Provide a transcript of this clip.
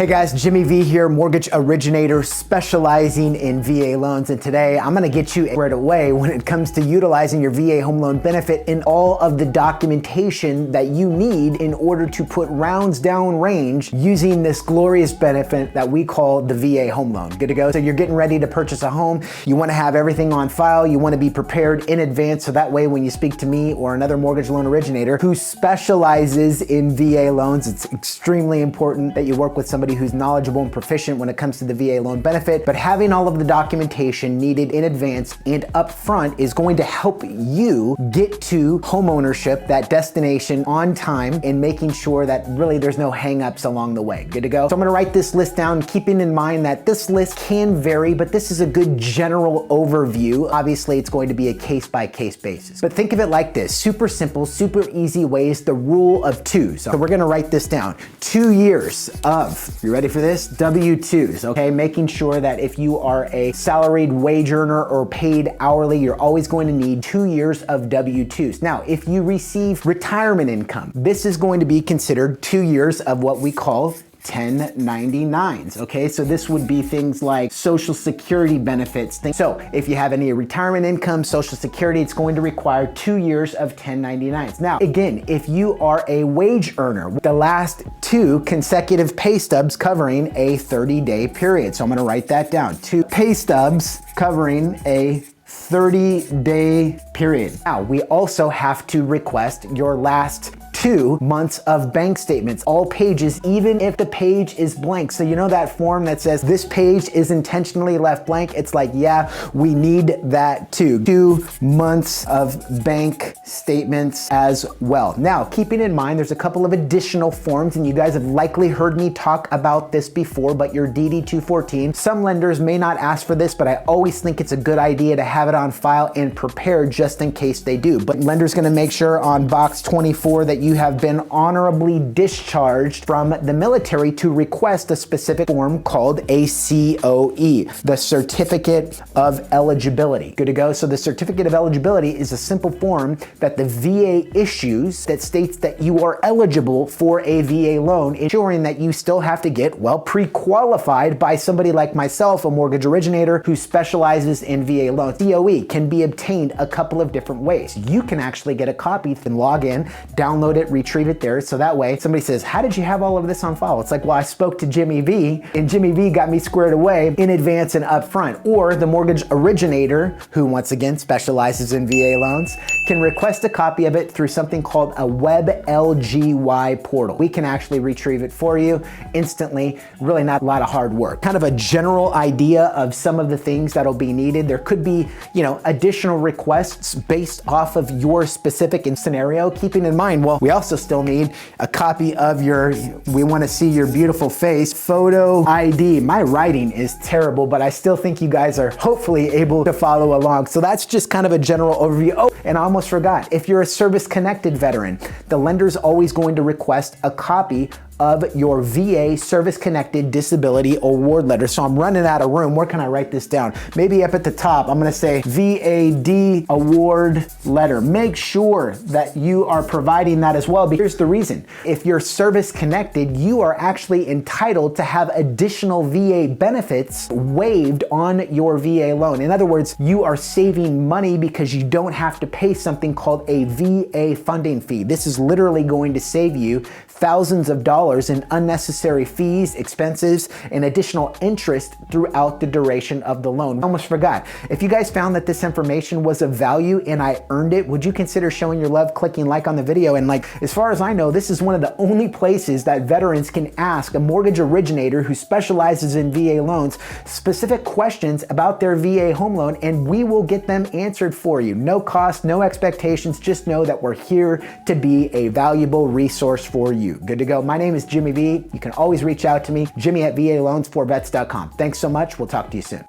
Hey guys, Jimmy V here, mortgage originator specializing in VA loans. And today I'm gonna get you right away when it comes to utilizing your VA home loan benefit in all of the documentation that you need in order to put rounds down range using this glorious benefit that we call the VA home loan. Good to go? So you're getting ready to purchase a home. You wanna have everything on file. You wanna be prepared in advance so that way when you speak to me or another mortgage loan originator who specializes in VA loans, it's extremely important that you work with somebody who's knowledgeable and proficient when it comes to the VA loan benefit, but having all of the documentation needed in advance and upfront is going to help you get to home ownership, that destination, on time, and making sure that really there's no hangups along the way. Good to go? So I'm gonna write this list down, keeping in mind that this list can vary, but this is a good general overview. Obviously, it's going to be a case-by-case basis. But think of it like this, super simple, super easy ways, the rule of two. So we're gonna write this down. 2 years of, you ready for this? W-2s, okay? Making sure that if you are a salaried wage earner or paid hourly, you're always going to need 2 years of W-2s. Now, if you receive retirement income, this is going to be considered 2 years of what we call 1099s, okay? So this would be things like Social Security benefits. So if you have any retirement income, Social Security, it's going to require 2 years of 1099s. Now, again, if you are a wage earner, the last 2 consecutive pay stubs covering a 30-day period. So I'm gonna write that down. 2 pay stubs covering a 30-day period. Now, we also have to request your last 2 months of bank statements, all pages, even if the page is blank. So you know that form that says this page is intentionally left blank? It's like, yeah, we need that too. 2 months of bank statements as well. Now, keeping in mind, there's a couple of additional forms, and you guys have likely heard me talk about this before, but your DD-214, some lenders may not ask for this, but I always think it's a good idea to have it on file and prepared just in case they do. But lender's gonna make sure on box 24 that you have been honorably discharged from the military to request a specific form called a COE, the Certificate of Eligibility. Good to go? So the Certificate of Eligibility is a simple form that the VA issues that states that you are eligible for a VA loan, ensuring that you still have to get, well, pre-qualified by somebody like myself, a mortgage originator who specializes in VA loans. COE can be obtained a couple of different ways. You can actually get a copy and log in, download it, retrieve it there, so that way somebody says, how did you have all of this on file? It's like, well, I spoke to Jimmy V, and Jimmy V got me squared away in advance and upfront. Or the mortgage originator, who once again specializes in VA loans, can request a copy of it through something called a web LGY portal. We can actually retrieve it for you instantly. Really not a lot of hard work. Kind of a general idea of some of the things that'll be needed. There could be, you know, additional requests based off of your specific scenario, keeping in mind, well, we also still need a copy of your, we want to see your beautiful face, photo ID. My writing is terrible, but I still think you guys are hopefully able to follow along. So that's just kind of a general overview. Oh, and I almost forgot, if you're a service-connected veteran, the lender's always going to request a copy of your VA service-connected disability award letter. So I'm running out of room. Where can I write this down? Maybe up at the top, I'm gonna say VAD award letter. Make sure that you are providing that as well, because here's the reason. If you're service-connected, you are actually entitled to have additional VA benefits waived on your VA loan. In other words, you are saving money because you don't have to pay something called a VA funding fee. This is literally going to save you thousands of dollars in unnecessary fees, expenses, and additional interest throughout the duration of the loan. I almost forgot. If you guys found that this information was of value and I earned it, would you consider showing your love, clicking like on the video? And like, as far as I know, this is one of the only places that veterans can ask a mortgage originator who specializes in VA loans specific questions about their VA home loan, and we will get them answered for you. No cost, no expectations. Just know that we're here to be a valuable resource for you. Good to go. My name is Jimmy V. You can always reach out to me, Jimmy@VALoans4vets.com. Thanks so much. We'll talk to you soon.